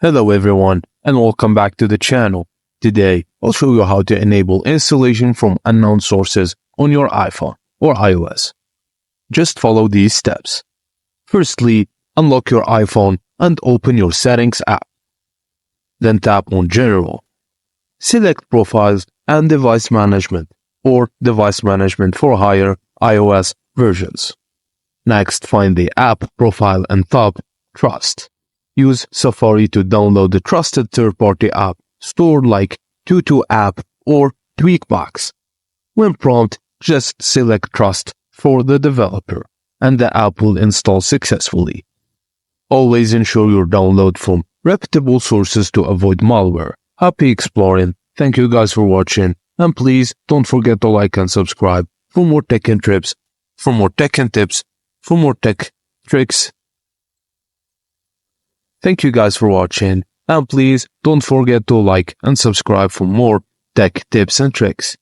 Hello everyone and welcome back to the channel. Today I'll show you how to enable installation from unknown sources on your iPhone or iOS. Just follow these steps. Firstly, unlock your iPhone and open your Settings app. Then tap on General. Select Profiles and Device Management or Device Management for higher iOS versions. Next, find the app profile and tap Trust. Use Safari to download the trusted third-party app store like Tutu app or TweakBox. When prompted, just select Trust for the developer, and the app will install successfully. Always ensure your download from reputable sources to avoid malware. Happy exploring. Thank you guys for watching, and please don't forget to like and subscribe for more tech and tips, for more tech and tips, for more tech tricks. Thank you guys for watching, and please don't forget to like and subscribe for more tech tips and tricks.